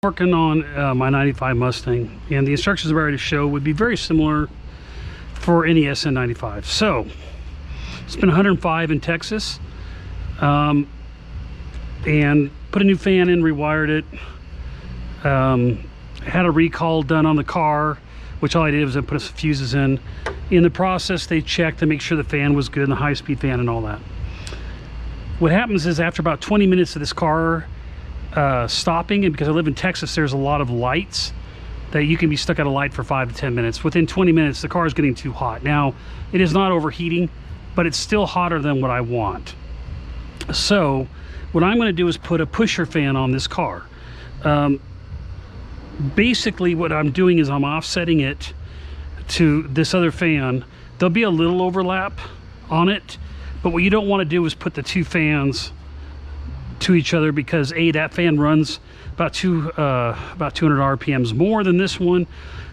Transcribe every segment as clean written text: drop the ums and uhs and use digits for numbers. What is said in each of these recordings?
Working on my 95 Mustang, and the instructions I'm ready to show would be very similar for any SN95. So it's been 105 in Texas, and put a new fan in, rewired it, had a recall done on the car, which all I did was I put some fuses in. In the process, they checked to make sure the fan was good, and the high-speed fan and all that. What happens is after about 20 minutes of this car stopping, and because I live in Texas, there's a lot of lights that you can be stuck at a light for 5 to 10 minutes. Within 20 minutes, the car is getting too hot. Now, it is not overheating, but it's still hotter than what I want. So what I'm going to do is put a pusher fan on this car. Basically what I'm doing is I'm offsetting it to this other fan. There'll be a little overlap on it, but what you don't want to do is put the two fans to each other, because that fan runs about 200 RPMs more than this one,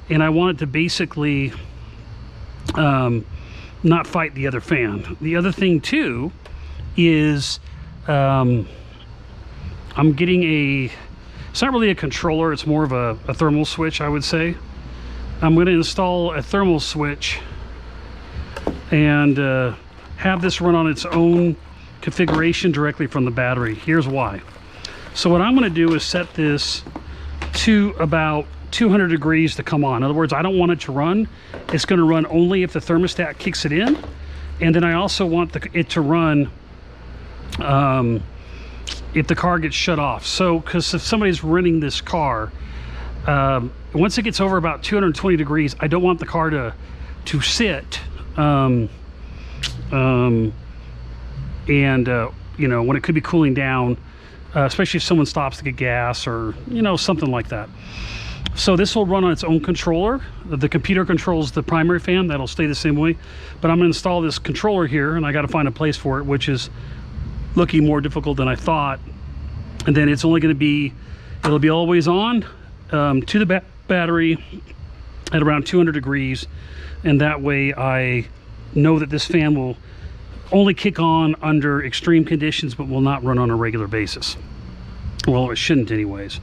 and I want it to basically not fight the other fan. The other thing too is I'm getting it's not really a controller, it's more of a thermal switch, I would say. I'm going to install a thermal switch and have this run on its own configuration directly from the battery. Here's why. So what I'm going to do is set this to about 200 degrees to come on. In other words, I don't want it to run. It's going to run only if the thermostat kicks it in, and then I also want it to run if the car gets shut off. So because if somebody's renting this car, once it gets over about 220 degrees, I don't want the car to sit you know, when it could be cooling down, especially if someone stops to get gas or, you know, something like that. So this will run on its own controller. The computer controls the primary fan. That'll stay the same way, but I'm going to install this controller here, and I got to find a place for it, which is looking more difficult than I thought. And then it's only going to be, it'll be always on to the battery at around 200 degrees, and that way I know that this fan will only kick on under extreme conditions, but will not run on a regular basis. Well, it shouldn't anyways.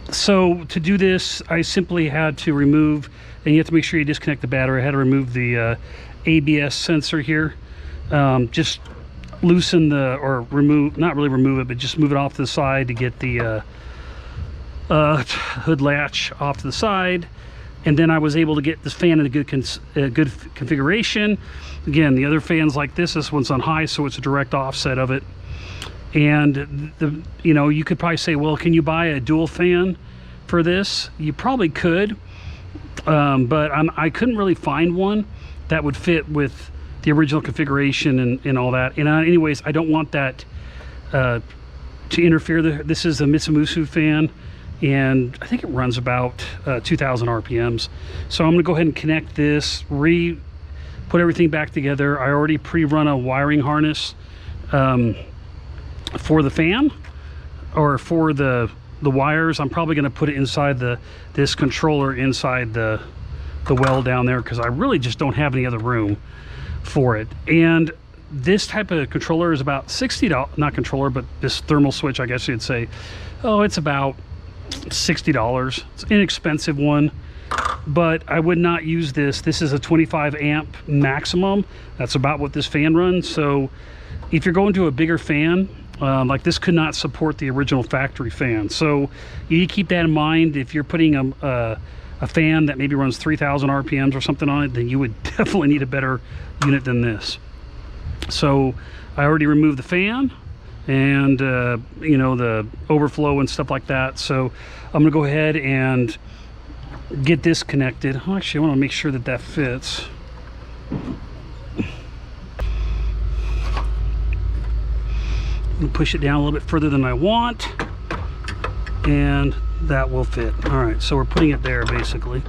So to do this, I simply had to remove, and you have to make sure you disconnect the battery. I had to remove the ABS sensor here. Just loosen or remove, not really remove it, but just move it off to the side to get the hood latch off to the side. And then I was able to get this fan in a good configuration. Again, the other fans like this one's on high, so it's a direct offset of it. And you know, you could probably say, well, can you buy a dual fan for this? You probably could, but I couldn't really find one that would fit with the original configuration and all that. And anyways, I don't want that to interfere. This is a Mitsubishi fan, and I think it runs about 2,000 RPMs. So I'm going to go ahead and connect this, put everything back together. I already pre-run a wiring harness for the fan, or for the wires. I'm probably going to put it inside this controller inside the well down there, because I really just don't have any other room for it. And this type of controller is about $60, not controller, but this thermal switch, I guess you'd say. Oh, it's about $60. It's an inexpensive one, but I would not use this. This is a 25 amp maximum. That's about what this fan runs. So if you're going to a bigger fan, like this could not support the original factory fan. So you need to keep that in mind. If you're putting a fan that maybe runs 3,000 RPMs or something on it, then you would definitely need a better unit than this. So I already removed the fan and you know, the overflow and stuff like that. So I'm gonna go ahead and get this connected. Actually, I want to make sure that fits. I'm gonna push it down a little bit further than I want, and that will fit. All right, so we're putting it there basically.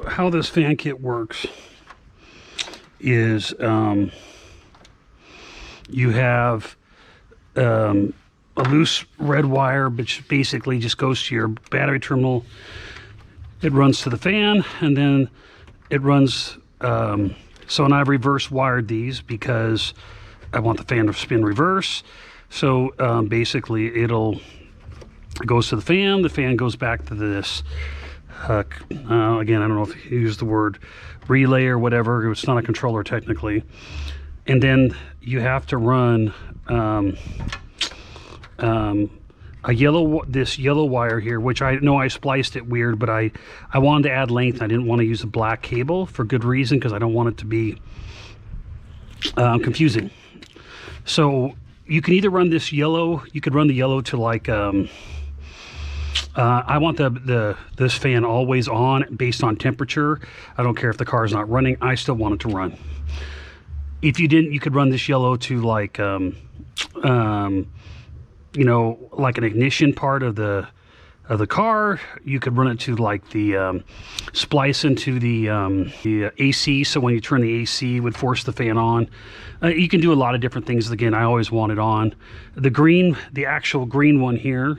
How this fan kit works is you have a loose red wire, which basically just goes to your battery terminal. It runs to the fan, and then it runs. So, and I've reverse wired these because I want the fan to spin reverse. So basically, it goes to the fan goes back to this. Again, I don't know if you use the word relay or whatever. It's not a controller technically. And then you have to run this yellow wire here, which I know I spliced it weird, but I wanted to add length. I didn't want to use a black cable for good reason, because I don't want it to be confusing. So you can either run this yellow, you could run the yellow to like I want this fan always on based on temperature. I don't care if the car is not running, I still want it to run. If you didn't, you could run this yellow to like you know, like an ignition part of the car. You could run it to like the splice into the AC, so when you turn the AC, it would force the fan on. You can do a lot of different things. Again, I always want it on. The green, the actual green one here,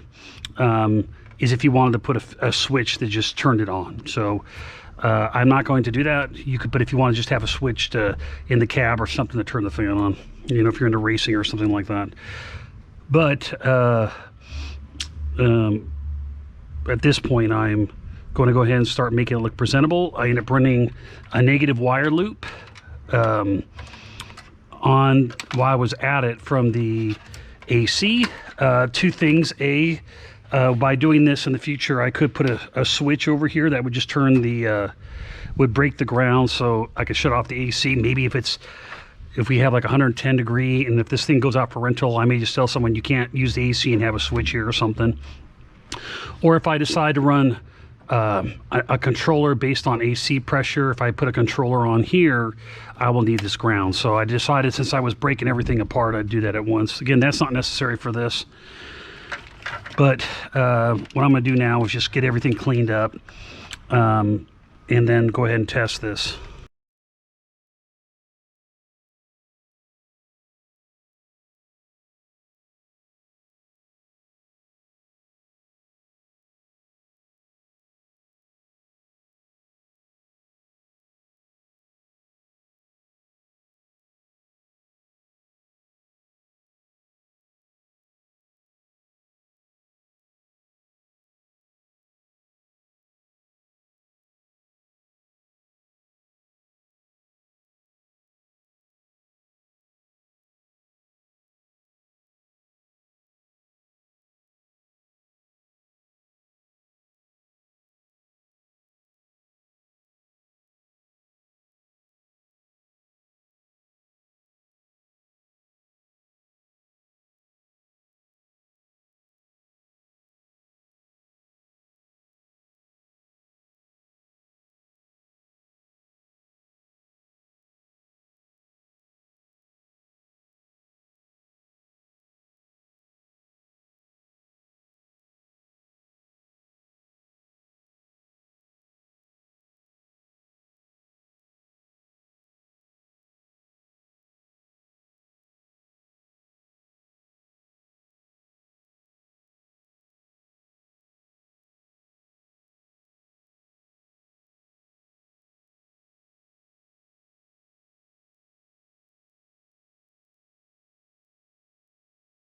is if you wanted to put a switch that just turned it on. So I'm not going to do that. You could, but if you want to just have a switch in the cab or something to turn the fan on, you know, if you're into racing or something like that. But at this point, I'm going to go ahead and start making it look presentable. I end up running a negative wire loop on while I was at it from the AC. Two things. By doing this in the future, I could put a switch over here that would just turn would break the ground, so I could shut off the AC. Maybe if we have like 110 degree, and if this thing goes out for rental, I may just tell someone you can't use the AC and have a switch here or something. Or if I decide to run a controller based on AC pressure, if I put a controller on here, I will need this ground. So I decided, since I was breaking everything apart, I'd do that at once. Again, that's not necessary for this. But what I'm going to do now is just get everything cleaned up and then go ahead and test this.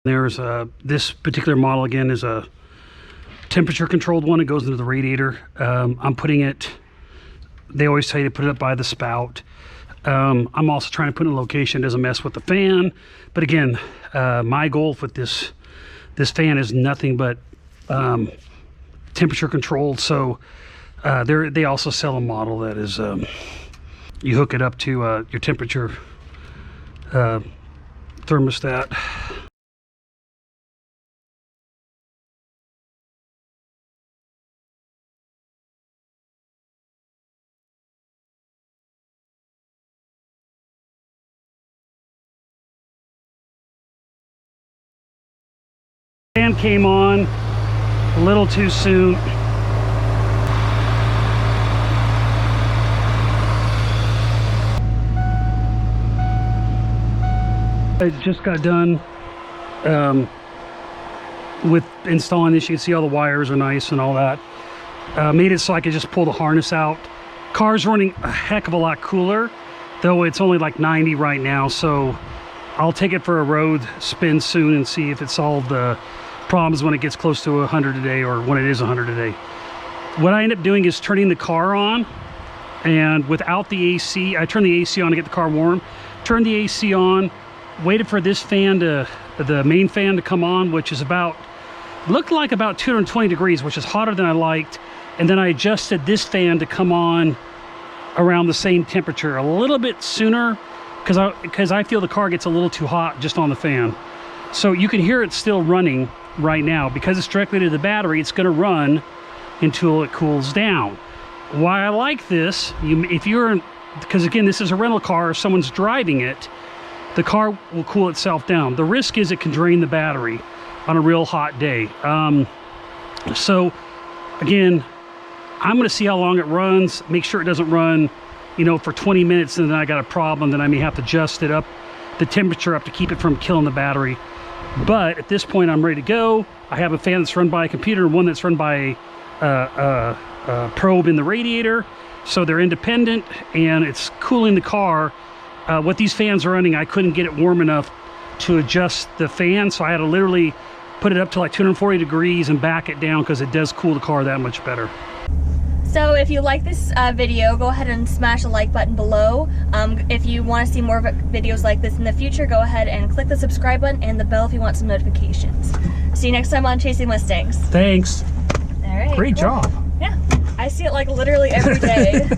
There's this particular model, again, is a temperature controlled one. It goes into the radiator. I'm putting it, they always tell you to put it up by the spout. I'm also trying to put it in a location that doesn't mess with the fan. But again, my goal with this fan is nothing but temperature controlled. So they also sell a model that is you hook it up to your temperature thermostat. Fan came on a little too soon. I just got done with installing this. You can see all the wires are nice and all that. Made it so I could just pull the harness out. Car's running a heck of a lot cooler, though it's only like 90 right now, so I'll take it for a road spin soon and see if it solved the problems when it gets close to 100 a day, or when it is 100 a day. What I end up doing is turning the car on, and without the AC, I turn the AC on to get the car warm, turn the AC on, waited for this fan to, the main fan to come on, which is about, looked like about 220 degrees, which is hotter than I liked. And then I adjusted this fan to come on around the same temperature, a little bit sooner, because I feel the car gets a little too hot just on the fan. So you can hear it still running right now. Because it's directly to the battery, it's going to run until it cools down. Why I like this, because again, this is a rental car, if someone's driving it, the car will cool itself down. The risk is it can drain the battery on a real hot day. So again, I'm going to see how long it runs, make sure it doesn't run, you know, for 20 minutes and then I got a problem. Then I may have to adjust it up, the temperature up, to keep it from killing the battery. But at this point, I'm ready to go. I have a fan that's run by a computer, one that's run by a probe in the radiator. So they're independent and it's cooling the car. What these fans are running, I couldn't get it warm enough to adjust the fan. So I had to literally put it up to like 240 degrees and back it down, because it does cool the car that much better. So if you like this video, go ahead and smash the like button below. If you want to see more videos like this in the future, go ahead and click the subscribe button and the bell if you want some notifications. See you next time on Chasing Mustangs. Thanks. All right. Great job. Yeah, I see it like literally every day.